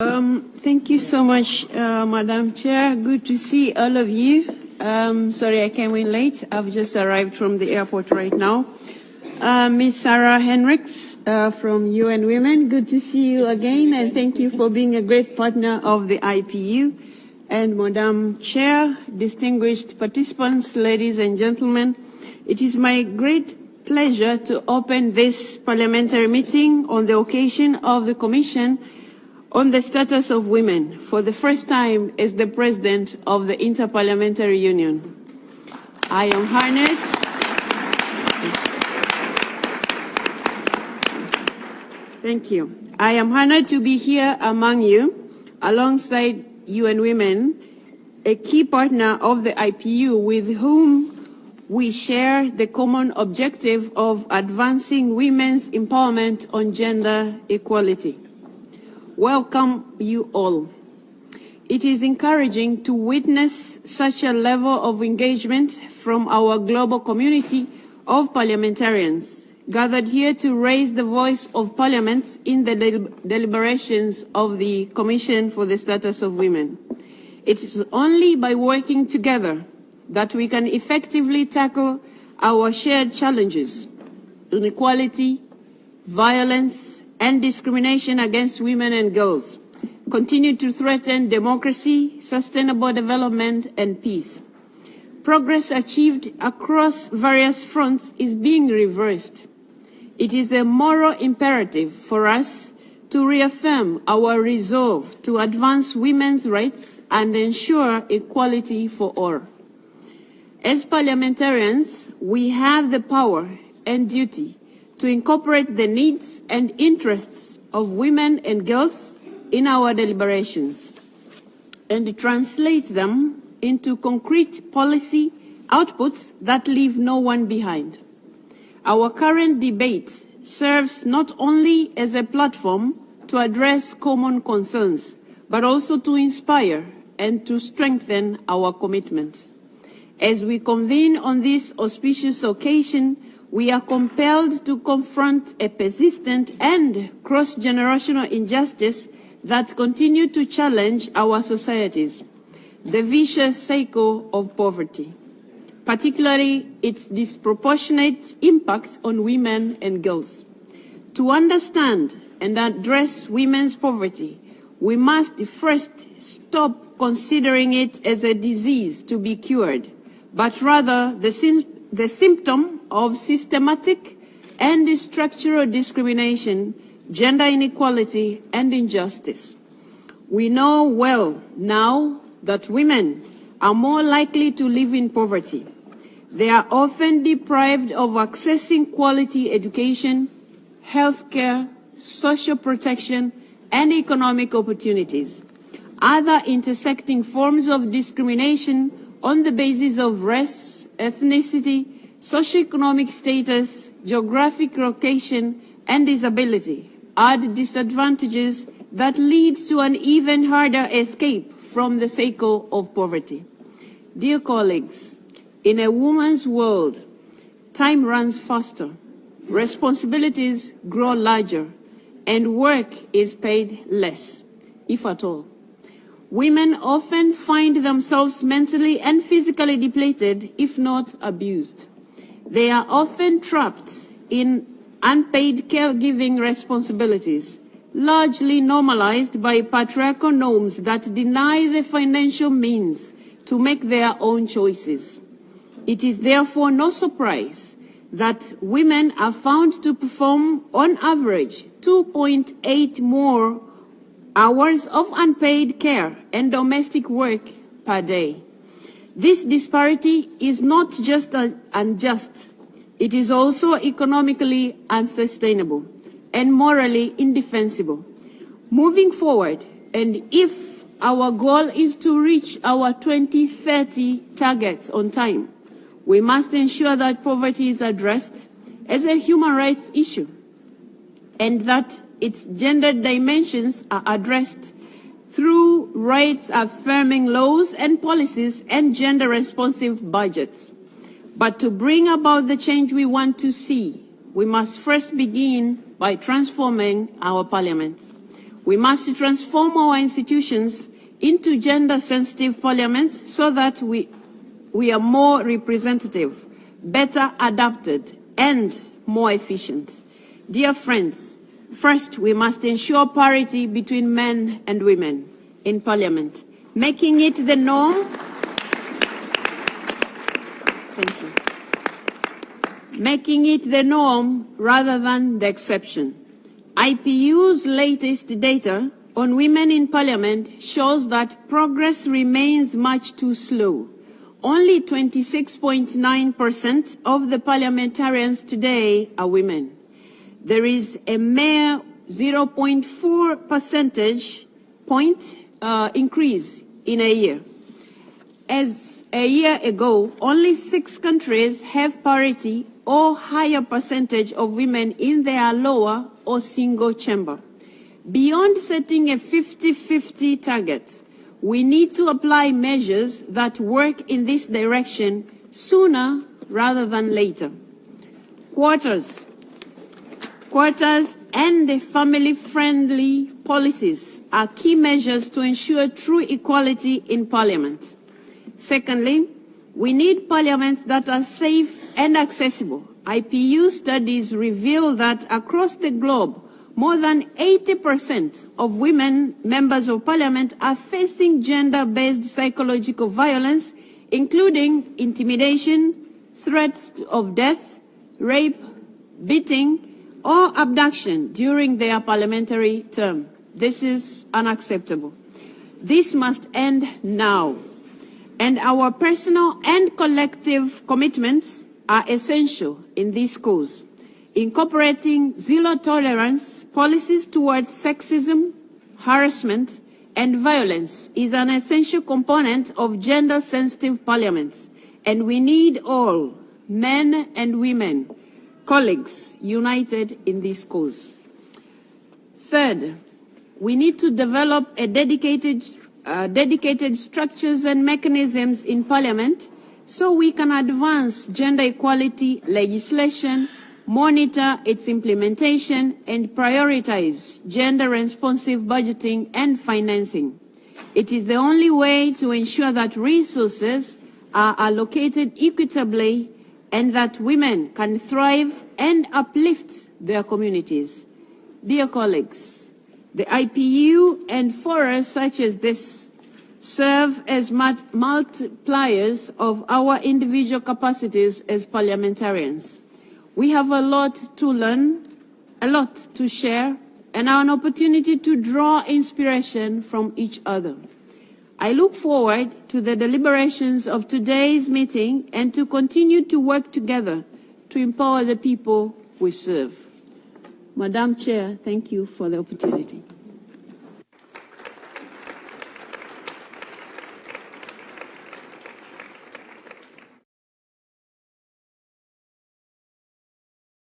Thank you so much, Madam Chair. Good to see all of you. Sorry I came in late. I've just arrived from the airport right now. Ms. Sarah Henricks from UN Women, good to see you again, and thank you for being a great partner of the IPU. And Madam Chair, distinguished participants, ladies and gentlemen, it is my great pleasure to open this parliamentary meeting on the occasion of the Commission on the Status of Women for the first time as the President of the Interparliamentary Union. I am honored. Thank you. I am honored to be here among you alongside UN Women, a key partner of the IPU with whom we share the common objective of advancing women's empowerment on gender equality. Welcome you all. It is encouraging to witness such a level of engagement from our global community of parliamentarians gathered here to raise the voice of parliaments in the deliberations of the Commission for the Status of Women. It is only by working together that we can effectively tackle our shared challenges: inequality, violence, and discrimination against women and girls continue to threaten democracy, sustainable development, and peace. Progress achieved across various fronts is being reversed. It is a moral imperative for us to reaffirm our resolve to advance women's rights and ensure equality for all. As parliamentarians, we have the power and duty to incorporate the needs and interests of women and girls in our deliberations and translate them into concrete policy outputs that leave no one behind. Our current debate serves not only as a platform to address common concerns, but also to inspire and to strengthen our commitment. As we convene on this auspicious occasion, we are compelled to confront a persistent and cross-generational injustice that continues to challenge our societies: the vicious cycle of poverty, particularly its disproportionate impact on women and girls. To understand and address women's poverty, we must first stop considering it as a disease to be cured, but rather the symptom of systematic and structural discrimination, gender inequality, and injustice. We know well now that women are more likely to live in poverty. They are often deprived of accessing quality education, healthcare, social protection, and economic opportunities. Other intersecting forms of discrimination on the basis of race, ethnicity, socioeconomic status, geographic location, and disability add disadvantages that lead to an even harder escape from the cycle of poverty. Dear colleagues, in a woman's world, time runs faster, responsibilities grow larger, and work is paid less, if at all. Women often find themselves mentally and physically depleted, if not abused. They are often trapped in unpaid caregiving responsibilities, largely normalized by patriarchal norms that deny the financial means to make their own choices. It is therefore no surprise that women are found to perform, on average, 2.8 more hours of unpaid care and domestic work per day. This disparity is not just unjust, it is also economically unsustainable and morally indefensible. Moving forward, and if our goal is to reach our 2030 targets on time, we must ensure that poverty is addressed as a human rights issue and that its gender dimensions are addressed through rights-affirming laws and policies and gender-responsive budgets. But to bring about the change we want to see, we must first begin by transforming our parliaments. We must transform our institutions into gender-sensitive parliaments so that we are more representative, better adapted, and more efficient. Dear friends, first, we must ensure parity between men and women in Parliament, making it the norm. Thank you. Making it the norm rather than the exception. IPU's latest data on women in Parliament shows that progress remains much too slow. Only 26.9% of the parliamentarians today are women. There is a mere 0.4 percentage point increase in a year. As a year ago, only 6 countries have parity or higher percentage of women in their lower or single chamber. Beyond setting a 50-50 target, we need to apply measures that work in this direction sooner rather than later. Quotas and family-friendly policies are key measures to ensure true equality in Parliament. Secondly, we need parliaments that are safe and accessible. IPU studies reveal that across the globe, more than 80% of women members of Parliament are facing gender-based psychological violence, including intimidation, threats of death, rape, beating, or abduction during their parliamentary term. This is unacceptable. This must end now. And our personal and collective commitments are essential in this cause. Incorporating zero tolerance policies towards sexism, harassment, and violence is an essential component of gender-sensitive parliaments, and we need all, men and women, colleagues, united in this cause. Third, we need to develop a dedicated structures and mechanisms in Parliament so we can advance gender equality legislation, monitor its implementation, and prioritize gender-responsive budgeting and financing. It is the only way to ensure that resources are allocated equitably and that women can thrive and uplift their communities. Dear colleagues, the IPU and forums such as this serve as multipliers of our individual capacities as parliamentarians. We have a lot to learn, a lot to share, and an opportunity to draw inspiration from each other. I look forward to the deliberations of today's meeting and to continue to work together to empower the people we serve. Madam Chair, thank you for the opportunity.